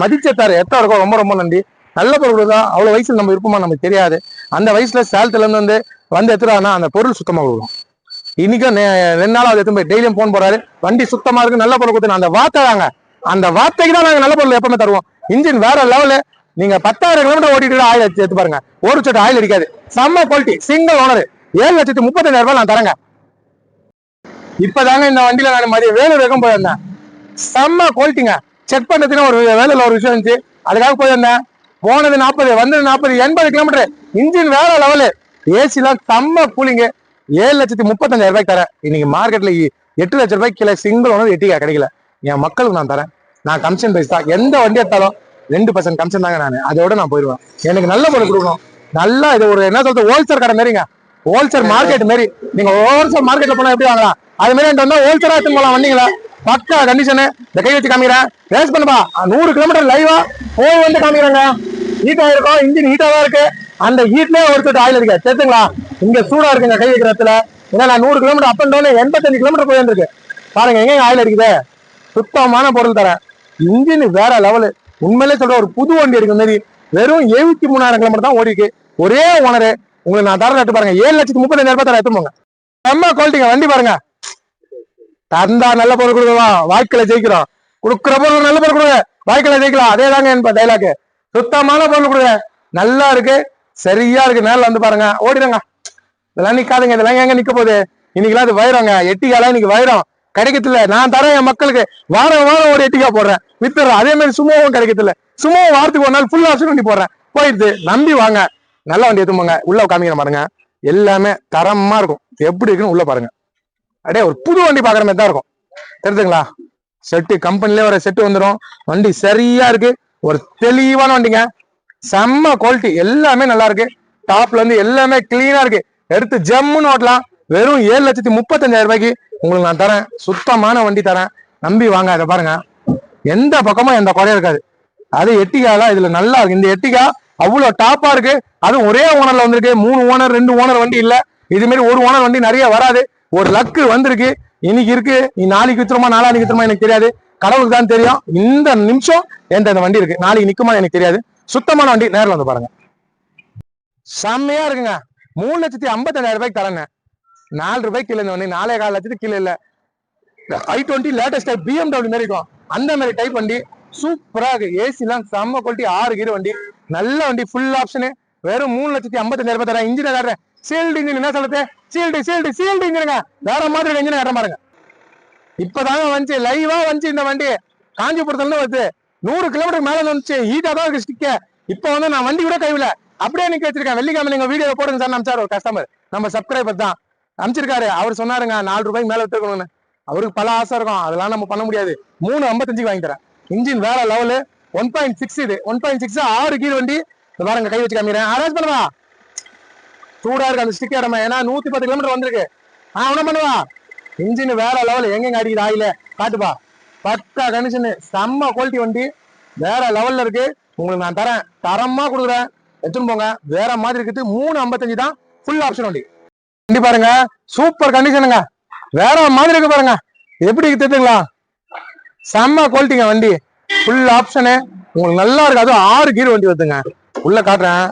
Speaker 1: மதிச்சேத்தாரு. எத்தா இருக்கும். ரொம்ப ரொம்ப நன்றி. நல்ல பொருள் தான். அவ்வளவு வயசுல நம்ம இருப்போமா நமக்கு தெரியாது. அந்த வயசுல சேலத்துல இருந்து வந்து எடுத்துறாங்கன்னா அந்த பொருள் சுத்தமா கொடுக்கும். இன்னைக்கும் 2 நாளாவது எடுத்து போய் டெய்லியும் போன் போறாரு. வண்டி சுத்தமா இருக்கு, நல்ல பொருள் கொடுத்து அந்த வார்த்தை தாங்க, அந்த வார்த்தைக்கு தான் நாங்க நல்ல பொருள் எப்பவுமே தருவோம். இன்ஜின் வேற லெவலு. நீங்க 10,000 கிலோமீட்டர் ஓட்டிட்டு ஆயில் எடுத்து பாருங்க, ஒரு சொட்டு ஆயில் அடிக்காது. செம்ம குவாலிட்டி, சிங்கிள் ஓனர், 7,35,000 ரூபாய் நான் தரேங்க. இப்பதாங்க இந்த வண்டியில நான் மதியம் வேலூர் வரைக்கும் போயிருந்தேன். செம்ம குவாலிட்டிங்க. செக் பண்றதுன்னா ஒரு வேலையில ஒரு விஷயம் இருந்துச்சு, அதுக்காக போயிருந்தேன். போனது 40, வந்தது 40, 80 கிலோமீட்டர். இன்ஜின் வேற லெவலு, ஏசி எல்லாம் செம்ம கூலிங்கு. 7,35,000 ரூபாய்க்கு தரேன். இன்னைக்கு மார்க்கெட்ல 8 லட்சம் ரூபாய்க்கு கீழே சிங்கிள் ஓனர் எட்டிக்கா கிடைக்கல. என் மக்களுக்கு நான் தரேன். நான் கமிஷன் பிரைஸ் தான். எந்த வண்டி எடுத்தாலும் 2% கமிஷன் தாங்க. நான் அதோட நான் போயிடுவேன். எனக்கு நல்ல பொருள் கொடுக்கணும். நல்லா இது ஒரு என்ன சொல்றது, ஹோல்சேல் கடை மாரிங்க, ஹோல்சேல் மார்க்கெட் மாரி. நீங்க ஹோல்சேல் மார்க்கெட்ல போனா எப்படி வாங்கலாம், அது மாதிரி வந்தா ஹோல்சேலா எடுத்து போகலாம். வண்டிங்களா பக்கா கண்டிஷனு. இந்த கை வச்சு காமிக்கிறேன், ரேஸ் பண்ணுப்பா. 100 கிலோமீட்டர் லைவா போய் வந்து காமிக்கிறாங்க. ஹீட்டா இருக்கும், இன்ஜின் ஹீட்டா தான் இருக்கு. அந்த ஹீட்லயே ஒரு சொட்டு ஆயில் இருக்கு, தெரிஞ்சுங்களா? இங்க சூடா இருக்குங்க கை வைக்கிற இடத்துல. ஏன்னா நான் 100 kilometre up and down 85 kilometre போய் இருக்கு பாருங்க. எங்க ஆயில் அடிக்குது, சுத்தமான பொருள் தரேன். இன்ஜின் வேற லெவலு. உண்மையிலே சொல்ற, ஒரு புது வண்டி எடுக்கிற மாதிரி. வெறும் 73,000 கிலோமீட்டர் தான் ஓடிக்கு. ஒரே ஓனரு. உங்களுக்கு நான் தர எடுத்து பாருங்க, 7,35,000 ரூபாய் தர எடுத்து போங்க. செம்ம குவாலிட்டிங்க வண்டி பாருங்க. தந்தா நல்ல பொருள் கொடுக்கலாம், வாழ்க்கையில ஜெயிக்கிறோம். கொடுக்குற பொருள் நல்ல பொருள் கொடுங்க, வாழ்க்கையில ஜெயிக்கலாம். அதே தாங்க என் டைலாக். சுத்தமான பொருள் கொடுங்க, நல்லா இருக்கு, சரியா இருக்கு. நேரில் வந்து பாருங்க, ஓடிடுங்க. இதெல்லாம் நிக்காதுங்க, இதெல்லாம் எங்க நிக்க போகுது? இன்னைக்கெல்லாம் அது வைரங்க, எட்டிக்காலாம் இன்னைக்கு வைரம் கிடைக்கல. நான் தரேன் என் மக்களுக்கு, வாரம் வாரம் ஒரு எட்டிக்கா போடுறேன், வித்துறேன். அதே மாதிரி சும்மாவும் கிடைக்கல. சும்மாவும் வாரத்துக்கு ஒரு நாள் ஃபுல் ஆப்ஷன் வண்டி போடுறேன். போயிடுது, நம்பி வாங்க. நல்ல வண்டி எடுத்துப்போங்க. உள்ள காமிக்கிற பாருங்க, எல்லாமே தரமா இருக்கும். எப்படி இருக்குன்னு உள்ள பாருங்க. அப்படியே ஒரு புது வண்டி பாக்குற மாதிரி தான் இருக்கும், தெரிஞ்சுங்களா? செட்டு கம்பெனிலே ஒரு செட்டு வந்துடும். வண்டி சரியா இருக்கு, ஒரு தெளிவான வண்டிங்க. செம்ம குவாலிட்டி, எல்லாமே நல்லா இருக்கு. டாப்ல இருந்து எல்லாமே கிளீனா இருக்கு. எடுத்து ஜம்முன்னு ஓட்டலாம். வெறும் 7,35,000 ரூபாய்க்கு உங்களுக்கு நான் தரேன். சுத்தமான வண்டி தரேன், நம்பி வாங்க. அதை பாருங்க, எந்த பக்கமும் எந்த குறையும் இருக்காது. அது எட்டிகாலாம் இதுல நல்லா இருக்கு. இந்த எட்டிகா அவ்வளவு டாப்பா இருக்கு. அதுவும் ஒரே ஓனர்ல வந்திருக்கு. 3 ஓனர் 2 ஓனர் வண்டி இல்ல. இது மாதிரி ஒரு ஓனர் வண்டி நிறைய வராது. ஒரு லக்கு வந்திருக்கு. இன்னைக்கு இருக்கு, நீ நாளைக்கு வித்துருமா நாளைக்கு வித்துருமா எனக்கு தெரியாது, கடவுளுக்கு தான் தெரியும். இந்த நிமிஷம் எந்த வண்டி இருக்கு, நாளைக்கு நிக்குமா எனக்கு தெரியாது. சுத்தமான வண்டி, நேரில் வந்து பாருங்க. செம்மையா இருக்குங்க. 3,55,000 ரூபாய்க்கு தரேன். 4 ரூபாய்க்கு கீழே இந்த வண்டி, 4,4 லட்சத்துக்கு கீழே இல்ல. i20 லேட்டஸ்ட் BMW மாதிரி இருக்கும், அந்த மாதிரி டைப் வண்டி. சூப்பரா இருக்கு. ஏசி எல்லாம் செம்ம குவாலிட்டி, 6 கீர் வண்டி, நல்ல வண்டி, ஃபுல் ஆப்ஷனு. வெறும் 3,55,000 ரூபாய் தரேன். இன்ஜின் காட்டுறேன், சீல்டு இன்ஜின். என்ன சொல்றது, சீல்டு இன்ஜினுங்க. வேற மாதிரி இன்ஜின் காட்ட பாருங்க. இப்பதாங்க வந்துச்சு, லைவா வந்துச்சு இந்த வண்டி. காஞ்சிபுரத்துல இருந்து வந்து 100 கிலோமீட்டர் மேல வந்துச்சு. ஹீட்டா தான் இருக்கு ஸ்டிக்க. இப்ப வந்து நான் வண்டி கூட கைவில அப்படியே நிக்க வச்சிருக்கேன். வெள்ளிக்கிழமை நீங்க வீடியோ போடுங்க சார் அனுப்பிச்சாரு ஒரு கஸ்டமர், நம்ம சப்ஸ்கிரைபர் தான் அனுப்பிச்சிருக்காரு. அவர் சொன்னாருங்க 4 ரூபாய்க்கு மேல வித்துக்கணும்னு. அவருக்கு பல ஆசை இருக்கும், அதெல்லாம் நம்ம பண்ண முடியாது. 3,55 வாங்கி தரேன். இன்ஜின் வேற லெவலு, 1.6 இது 1.6 6 கீர் வண்டி. பாருங்க, கை வச்சு காமிக்கிறேன். அரேஞ்ச் பண்ணுவா, சூடா இருக்கு அந்த ஸ்டிக் இடமா. ஏன்னா 110 கிலோமீட்டர் வந்திருக்கு. ஒன்னும் பண்ணுவா. இன்ஜின் வேற லெவல், எங்க அடிக்குது ஆயில காட்டுப்பா. பக்கா கண்டிஷன், செம்ம குவாலிட்டி வண்டி, வேற லெவல்ல இருக்கு. உங்களுக்கு நான் தரேன், தரமா கொடுக்குறேன், எடுத்துன்னு போங்க. வேற மாதிரி இருக்குது. 3,55 தான், ஃபுல் ஆப்ஷன் வண்டி. வண்டி பாருங்க, சூப்பர் கண்டிஷனுங்க, வேற மாதிரி இருக்கு பாருங்க. எப்படி தெரியுங்களா? செம்ம குவாலிட்டிங்க வண்டி, ஃபுல் ஆப்ஷனு. உங்களுக்கு நல்லா இருக்கு. அதுவும் 6 கீர் வண்டி வருதுங்க. உள்ள காட்டுறேன்,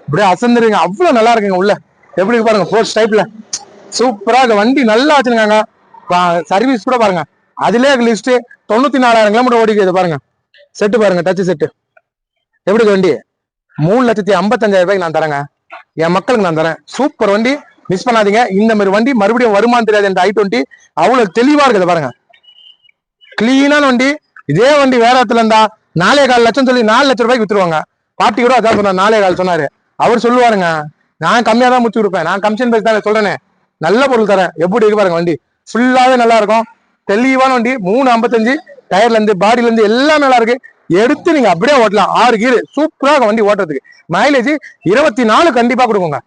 Speaker 1: இப்படியே அசந்துருங்க, அவ்வளவு நல்லா இருக்குங்க. உள்ள எப்படி இருக்கு பாருங்க, ஃபோர்ஸ் டைப்ல சூப்பரா இருக்கு. வண்டி நல்லா வச்சிருக்காங்க. சர்வீஸ் கூட பாருங்க, அதுலயே லிஸ்ட் 94,000 கிலோமீட்டர் ஓடிக்குது பாருங்க. செட்டு பாருங்க, டச் செட்டு எப்படி வண்டி. 3,55,000 ரூபாய்க்கு நான் தரேங்க. என் மக்களுக்கு நான் தரேன். சூப்பர் வண்டி, மிஸ் பண்ணாதீங்க. இந்த மாதிரி வண்டி மறுபடியும் வருமானு தெரியாது. இந்த i20 அவ்வளவு தெளிவா இருக்குது பாருங்க, கிளீனான வண்டி. இதே வண்டி வேற இடத்துல இருந்தா 4,4 லட்சம் சொல்லி 4 லட்சம் ரூபாய்க்கு வித்துருவாங்க. பாட்டி கூட அதான் சொன்னார், 4,4 சொன்னாரு. அவர் சொல்லுவாருங்க, நான் கம்மியா தான் முடிச்சு கொடுப்பேன், நான் கமிஷன் பேசி தான் சொல்றேனே. நல்ல பொருள் தரேன். எப்படி இருக்கு பாருங்க, வண்டி ஃபுல்லாவே நல்லா இருக்கும், தெளிவான வண்டி. 3,55, டயர்ல இருந்து பாடியில இருந்து எல்லாம் நல்லா இருக்கு. எடுத்து நீங்க அப்படியே ஓட்டலாம். 6 கீர், சூப்பரா வண்டி ஓட்டுறதுக்கு. மைலேஜ் 24 கண்டிப்பா கொடுக்குங்க.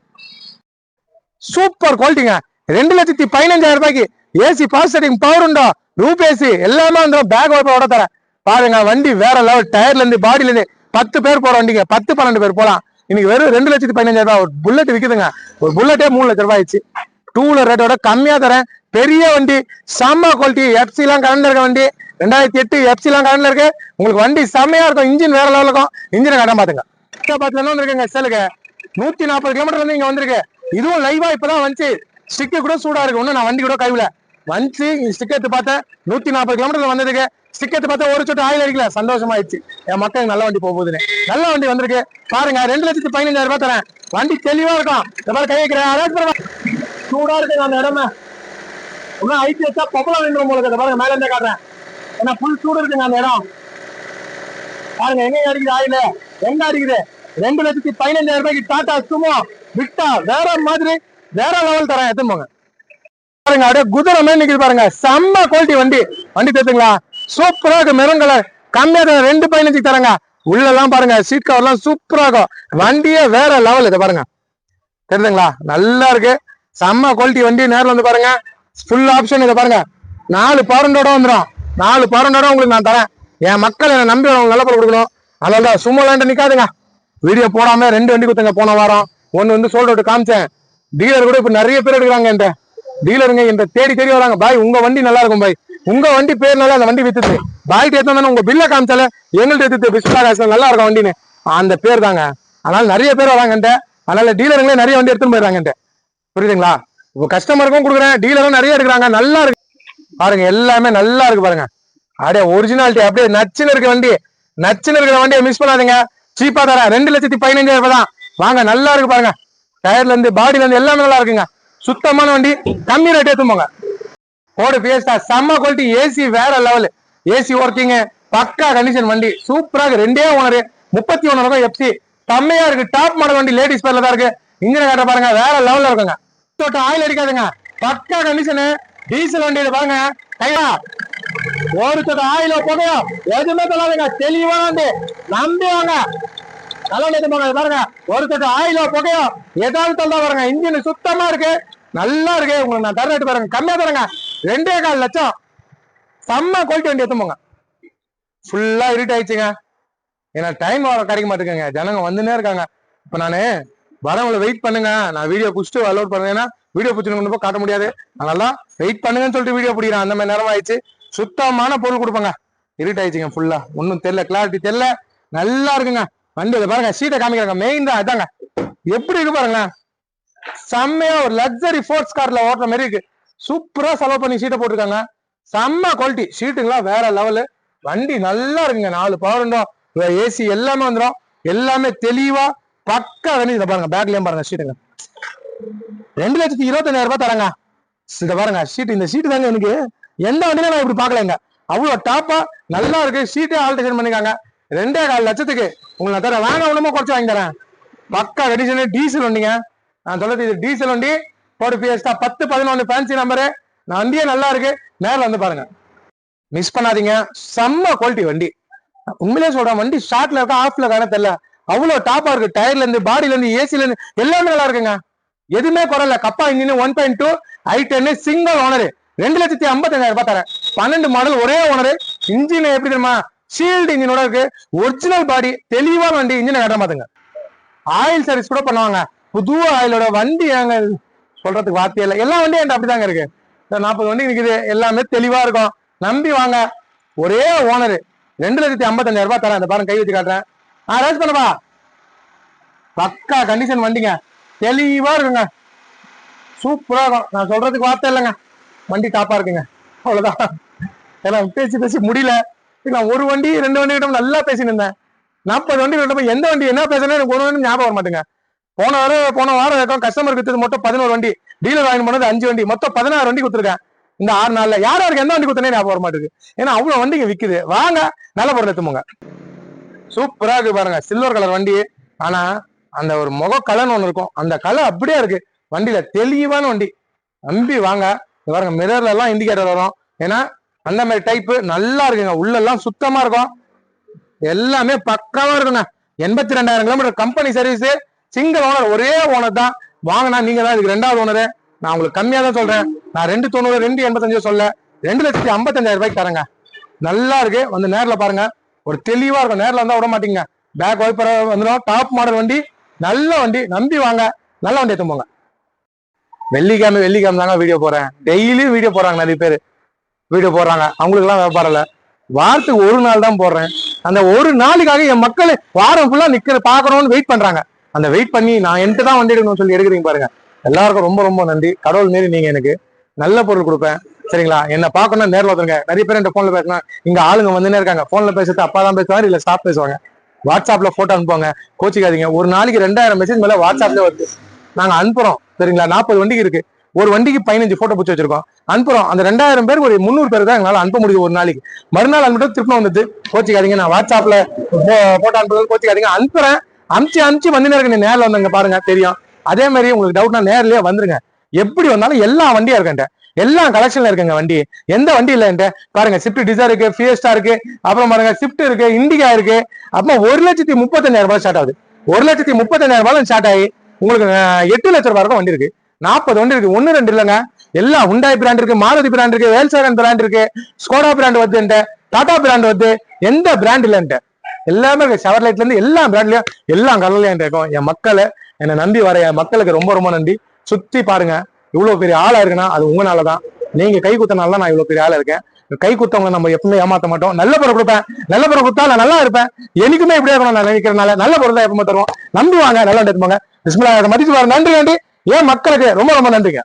Speaker 1: சூப்பர் குவாலிட்டிங்க. 2,15,000 ரூபாய்க்கு ஏசி, பாஸ் செட்டிங், பவர் உண்டோ, ரூப் ஏசி எல்லாமே வந்துடும். பேக் ஓட தரேன். பாருங்க, வண்டி வேற லெவல். டயர்ல இருந்து பாடியில இருந்து 10 பேர் போற வண்டிங்க, 10-12 பேர் போலாம். இன்னைக்கு வெறும் 2,15,000 ரூபாய். ஒரு புல்லட் விக்குதுங்க, ஒரு புல்லட்டே 3 லட்சம் ரூபாய் ஆயிடுச்சு. 2 வீலர் ரேட்டோட கம்மியா தரேன். பெரிய வண்டி, செம்ம குவாலிட்டி. எஃப்சி எல்லாம் கரண்ட்ல இருக்க வண்டி, 2008 எஃப்சி எல்லாம் கரண்ட்ல இருக்கு. உங்களுக்கு வண்டி செம்மையா இருக்கும். இன்ஜின் வேற லெவல் இருக்கும். இன்ஜினை கடன் பாத்துங்க. பாத்துல வந்துருக்குங்க. செல்லுக்கு 140 கிலோமீட்டர் வந்து இங்க வந்திருக்கு. இதுவும் லைவா இப்பதான் வந்துச்சு. ஸ்டிக்கு கூட சூடா இருக்கு. ஒண்ணு நான் வண்டி கூட கைவில வந்து ஸ்டிக் எடுத்து பார்த்தேன். 140 கிலோமீட்டர்ல வந்ததுக்கு ஸ்டிக் எடுத்து பார்த்தா ஒரு சொட்டு ஆயில் அடிக்கல. சந்தோஷமாயிடுச்சு. என் மக்களுக்கு நல்ல வண்டி போகுதுன்னு. நல்ல வண்டி வந்திருக்கு பாருங்க. 2,15,000 ரூபாய் தரேன். வண்டி தெளிவா இருக்கும். இந்த மாதிரி கை வைக்கிறேன். சூடா இருக்கு அந்த இடமே. இன்னும் ஐசி வச்சா பொப்பளம் வேணும் உங்களுக்கு. பாருங்க மேல இருந்தே காட்டுறேன். ஏன்னா ஃபுல் சூடு இருக்குங்க அந்த இடம். பாருங்க எங்க அடிக்குது ஆயில, எங்க அடிக்குது. 2,15,000 ரூபாய்க்கு டாடா சுமோ விட்டா வேற மாதிரி வேற லெவல் தரேன். எடுத்துன்னு போங்க. பாருங்க அப்படியே குதிரை மாதிரி நிக்குது பாருங்க. செம்ம குவாலிட்டி வண்டி. வண்டி தெரியுங்களா? சூப்பரா இருக்கு. மெரூன் கலர் கம்மியா 2,15,000 தரங்க. உள்ள எல்லாம் பாருங்க சீட் கவர் எல்லாம் சூப்பரா இருக்கும். வண்டியே வேற லெவல். இதை பாருங்க தெரியுதுங்களா? நல்லா இருக்கு. செம்ம குவாலிட்டி வண்டி. நேரில் வந்து பாருங்க. Full option. இதை பாருங்க 4 பவரண்டோட வந்துடும். 4 பவரண்டோட உங்களுக்கு நான் தரேன். என் மக்கள் என்னை நம்பி நல்ல பொருள் கொடுக்கணும். அதனால சும்மா லேண்ட நிக்காதுங்க. வீடியோ போடாம 2 வண்டி கொடுத்தங்க போன வாரம். ஒன்னு வந்து சோல்ட் அவுட் காமிச்சேன். டீலர் கூட இப்ப நிறைய பேர் எடுக்கிறாங்க. என்ற டீலருங்க என்ற தேடி தேடி வராங்க. பாய் உங்க வண்டி நல்லா இருக்கும் பாய், உங்க வண்டி பேர்னால அந்த வண்டி வித்துது பாய்ட்டு எடுத்து உங்க பில்ல காமிச்சால எங்கள்கிட்ட எடுத்து பிஸ்கா காசு நல்லா இருக்கும் வண்டின்னு அந்த பேர் தாங்க. அதனால நிறைய பேர் வராங்கன்ட்டு. அதனால டீலருங்களே நிறைய வண்டி எடுத்துன்னு போயிடுறாங்கன்ட்டு. புரியுதுங்களா? இப்போ கஸ்டமருக்கும் கொடுக்குறேன், டீலரும் நிறைய எடுக்கிறாங்க. நல்லா இருக்கு பாருங்க. எல்லாமே நல்லா இருக்கு பாருங்க. அப்படியே ஒரிஜினாலிட்டி அப்படியே நச்சுன்னு இருக்க வண்டி. நச்சுன்னு இருக்கிற வண்டியை மிஸ் பண்ணாதீங்க. சீப்பா தரேன். 2,15,000 ரூபாய் தான். வாங்க. நல்லா இருக்கு பாருங்க. டயர்ல இருந்து பாடியில இருந்து எல்லாமே நல்லா இருக்குங்க. சுத்தமான வண்டி. கம்மி ரேட் ஏத்தும்போங்க. கோடு பிஎஸ்டா செம்ம குவாலிட்டி. ஏசி வேற லெவல். ஏசி ஒர்க்கிங் பக்கா கண்டிஷன் வண்டி. சூப்பரா இருக்கு. 2 ஓனர் 31 ரூபாய் எஃப்சி. செம்மையா இருக்கு. டாப் மாடல் வண்டி. லேடிஸ் பேர்ல தான் இருக்கு. இன்ஜின் காட்ட பாருங்க வேற லெவல்ல இருக்குங்க. ஆயில் அடிக்காதுங்க. பக்கா கண்டிஷனு. டீசல் வண்டி பாருங்க. கையா ஒரு சொட்டு ஆயில போகையோ எதுவுமே சொல்லாதுங்க. தெளிவான வண்டி. நம்பி வாங்க. நல்லா பாருங்க. ஒரு சொட்டு ஆயில புகையோ ஏதாவது தந்தா பாருங்க. இன்ஜின் சுத்தமா இருக்கு. நல்லா இருக்கு. உங்களுக்கு நான் தரேன் பாருங்க. கம்மியா தரங்க. 2,4 லட்சம். செம்ம குவாலிட்டி வண்டி எடுத்துமோங்க. ஃபுல்லா இருட் ஆயிடுச்சுங்க. ஏன்னா டைம் கிடைக்க மாட்டேங்குங்க. ஜனங்க வந்துனே இருக்காங்க. இப்ப நானு வரவங்களை வெயிட் பண்ணுங்க. நான் வீடியோ புடிச்சிட்டு அலோட் பண்ணேன்னா வீடியோ பிடிச்சிட்டு காட்ட முடியாது. அதனால வெயிட் பண்ணுங்கன்னு சொல்லிட்டு வீடியோ பிடிக்கிறேன். அந்த மாதிரி நேரம் ஆயிடுச்சு. சுத்தமான பொருள் கொடுப்பாங்க. இருட் ஆயிடுச்சுங்க. ஃபுல்லா ஒன்னும் தெரியல. கிளாரிட்டி தெரியல. நல்லா இருக்குங்க வண்டி. பாருங்க சீட்டை காமிக்கிறாங்க. மெயின் தான் இதாங்க. எப்படி இருக்கு பாருங்களேன். செம்மையா ஒரு லக்ஸரி ஸ்போர்ட்ஸ் கார்ல ஓட்டுற மாதிரி இருக்கு. சூப்பரா செலவு பண்ணி சீட்டை போட்டிருக்காங்க. செம்ம குவாலிட்டி. சீட்டுங்களா வேற லெவலு. வண்டி நல்லா இருக்குங்க. 4 பவர் ஏசி எல்லாமே வந்துடும். எல்லாமே தெளிவா பக்கா வண்டி. இதை பாருங்க. பேக்லயும் பாருங்க சீட்டுங்க. 2,25,000 ரூபாய் தரங்க. இதை பாருங்க சீட்டு. இந்த சீட்டு தாங்க எனக்கு எந்த வண்டியில நான் இப்படி பாக்கலங்க. அவ்வளவு டாப்பா நல்லா இருக்கு. சீட்டே ஆல்ட்ரேஷன் பண்ணிருக்காங்க. 2,4 லட்சத்துக்கு உங்களுக்கு தர. வாங்க ஒண்ணுமோ குறைச்சு வாங்கி தரேன். பக்கா கண்டிஷன். டீசல் வண்டிங்க. நான் சொல்றது இது டீசல் வண்டி. போடு பிஎஸ்டா 10-11 ஃபேன்சி நம்பரு. நான் வண்டியே நல்லா இருக்கு. நேரில் வந்து பாருங்க. மிஸ் பண்ணாதீங்க. செம்ம குவாலிட்டி வண்டி. உண்மையிலே சொல்றேன். வண்டி ஷார்ட்ல இருக்கா ஆஃப்ல காண தெரியல. அவ்வளவு டாப்பா இருக்கு. டயர்ல இருந்து பாடியில இருந்து ஏசில இருந்து எல்லாமே நல்லா இருக்குங்க. எதுவுமே குறையில. கப்பா இன்ஜின் 1.2 i10 சிங்கிள் ஓனர். 2,55,000 ரூபாய் தரேன். 12 மாடல் ஒரே ஓனர். இன்ஜின் எப்படி தெரியுமா? ஷீல்டு இன்ஜினோட இருக்கு. ஒரிஜினல் பாடி. தெளிவான வண்டி. இன்ஜினை கட்ட மாத்துங்க. ஆயில் சர்வீஸ் கூட பண்ணுவாங்க. புது ஆயிலோட வண்டி ஏங்க சொல்றதுக்கு வார்த்தையே இல்லை. எல்லா வண்டியும் என்கிட்ட அப்படிதாங்க இருக்கு. 40 வண்டி நிக்குது. எல்லாமே தெளிவா இருக்கும். நம்பி வாங்க. ஒரே ஓனர். 2,55,000 ரூபாய் தரேன். அந்த பாருங்க கை வச்சு காட்டுறேன். ரேஸ் பண்ணப்பா. பக்கா கண்டிஷன் வண்டிங்க. தெளிவா இருக்குங்க. சூப்பரா இருக்கும். நான் சொல்றதுக்கு வார்த்தை இல்லைங்க. வண்டி டாப்பா இருக்குங்க. அவ்வளவுதான். ஏன்னா பேசி முடியல. நான் ஒரு வண்டி 2 வண்டி கிட்ட நல்லா பேசிட்டு இருந்தேன். 40 வண்டி கிட்ட எந்த வண்டி என்ன பேசுறேன்னு எனக்கு ஒரு வண்டி ஞாபகம் வர மாட்டேங்க. போன வாரம் கஸ்டமருக்கு வித்தது மொத்தம் 11 வண்டி. டீலர் வாங்கி போனது 5 வண்டி. மொத்தம் 16 வண்டி கொடுத்துருக்கேன். இந்த 6 நாள்ல யாருக்கு எந்த வண்டி கொடுத்தனே ஞாபகம் வர மாட்டேங்குது. ஏன்னா அவ்வளவு வண்டிங்க விக்குது. வாங்க நல்ல பொருள் எடுத்துமோங்க. சூப்பரா இருக்கு பாருங்க. சில்வர் கலர் வண்டி. ஆனா அந்த ஒரு முக கலர்னு ஒண்ணு இருக்கும். அந்த கலர் அப்படியே இருக்கு வண்டியில. தெளிவான வண்டி. நம்பி வாங்க. பாருங்க மிரர்ல எல்லாம் இண்டிகேட்டர் வரும். ஏன்னா அந்த மாதிரி டைப் நல்லா இருக்குங்க. உள்ள எல்லாம் சுத்தமா இருக்கும். எல்லாமே பக்காவா இருக்குங்க. 82,000 kilometre company service. Single owner. ஒரே ஓனர் தான். வாங்கினா நீங்க தான் இதுக்கு 2வது ஓனரு. நான் உங்களுக்கு கம்மியா தான் சொல்றேன். நான் 2,90 2,85 சொல்ல 2,55,000 ரூபாய்க்கு தரேங்க. நல்லா இருக்கு. வந்து நேரில் பாருங்க. ஒரு தெளிவா இருக்கும். நேரில் வந்தா விட மாட்டீங்க. பேக் வைப்பர் வந்துடும். டாப் மாடல் வண்டி. நல்ல வண்டி. நம்பி வாங்க. நல்ல வண்டி எடுத்து போங்க. வெள்ளிக்கிழமை தாங்க வீடியோ போறேன். டெய்லியும் வீடியோ போறாங்க. நிறைய பேர் வீடியோ போடுறாங்க. அவங்களுக்கு எல்லாம் வியாபாரம் இல்ல. வாரத்துக்கு ஒரு நாள் தான் போடுறேன். அந்த ஒரு நாளுக்காக என் மக்கள் வாரம் ஃபுல்லா பாக்கணும்னு வெயிட் பண்றாங்க. அந்த வெயிட் பண்ணி நான் என்கிட்ட தான் வண்டி எடுக்கணும்னு சொல்லி எடுக்கிறீங்க பாருங்க. எல்லாருக்கும் ரொம்ப ரொம்ப நன்றி. கடவுள் மாரி நீங்க எனக்கு நல்ல பொருள் கொடுப்பேன். சரிங்களா? என்ன பார்க்கணும் நேரில் வந்துருங்க. நிறைய பேர் என் போன்ல பேசணும், இங்க ஆளுங்க வந்துனே இருக்காங்க. போன்ல பேசுறது அப்பா தான் பேசுவாங்க, இல்ல ஸ்டாப் பேசுவாங்க. வாட்ஸ்அப்ல போட்டோ அனுப்புவாங்க, கோச்சிக்காதீங்க. ஒரு நாளைக்கு 2000 மெசேஜ் மேல வாட்ஸ்அப்ல வருது. நாங்க அனுப்புறோம். சரிங்களா? 40 வண்டிக்கு இருக்கு. ஒரு வண்டிக்கு 15 போட்டோ பிடிச்சி வச்சிருக்கோம், அனுப்புறோம். அந்த 2000 பேருக்கு ஒரு 300 பேர் தான் எங்களால அனுப்ப முடியுது ஒரு நாளைக்கு. மறுநாள் அனுப்பிட்டு திருப்பி வந்தது, கோச்சிக்காதீங்க, நான் வாட்ஸ்அப்ல போட்டோ அனுப்புறது கோச்சிக்காதீங்க, அனுப்புறேன். அனுப்பிச்சு வந்துனே இருக்கு. நீ நேரில் வந்தங்க பாருங்க தெரியும். அதே மாதிரி உங்களுக்கு டவுட்னா நேர்லயே வந்துருங்க. எப்படி வந்தாலும் எல்லா வண்டியும் இருக்கேன், எல்லா கலெக்ஷன்ல இருக்குங்க வண்டி. எந்த வண்டி இல்ல பாருங்க. ஸ்விஃப்ட் டிசைர் இருக்கு, ஃபியஸ்டா இருக்கு, அப்புறம் பாருங்க ஸ்விஃப்ட் இருக்கு, இண்டிகா இருக்கு. அப்புறம் 1,35,000 ரூபாய் ஸ்டார்ட் ஆகுது. 1,35,000 ரூபாய் ஸ்டார்ட் ஆகி உங்களுக்கு 8 லட்சம் ரூபாய் வரைக்கும் வண்டி இருக்கு. 40 வண்டி இருக்கு. 1 2 இல்லைங்க, எல்லா ஹுண்டாய் பிராண்ட் இருக்கு, மாருதி பிராண்ட் இருக்கு, வேல்சாகன் பிராண்ட் இருக்கு, ஸ்கோடா பிராண்ட் வந்து, டாடா பிராண்ட் வந்து, எந்த பிராண்ட் இல்லைன்ட்டு எல்லாமே இருக்கு. ஷவர்லைட்ல இருந்து எல்லா பிராண்ட்லயும் எல்லா கலர்லயும் இருக்கும். என் மக்களை என்னை நம்பி வர என் மக்களுக்கு ரொம்ப ரொம்ப நன்றி. சுத்தி பாருங்க, இவ்வளவு பெரிய ஆளா இருக்குன்னா அது உங்களாலதான். நீங்க கை குத்தனால நான் இவ்வளவு பெரிய ஆளா இருக்கேன். கை குத்தவங்க நம்ம எப்பவுமே ஏமாத்த மாட்டோம். நல்ல பொருள் கொடுப்பேன், நல்ல பொருள் கொடுத்தா நான் நல்லா இருப்பேன். எனக்குமே இப்படியே இருக்கணும் நான் நினைக்கிறதுனால நல்ல பொருள் தான் எப்பவுமே தருவோம். நம்புவாங்க, நல்லா எடுத்துப்பாங்க. பிஸ்மில்லாஹ் மதிச்சு பாருங்க. நன்றி நன்றி. ஏன் மக்களுக்கு ரொம்ப ரொம்ப நன்றிங்க.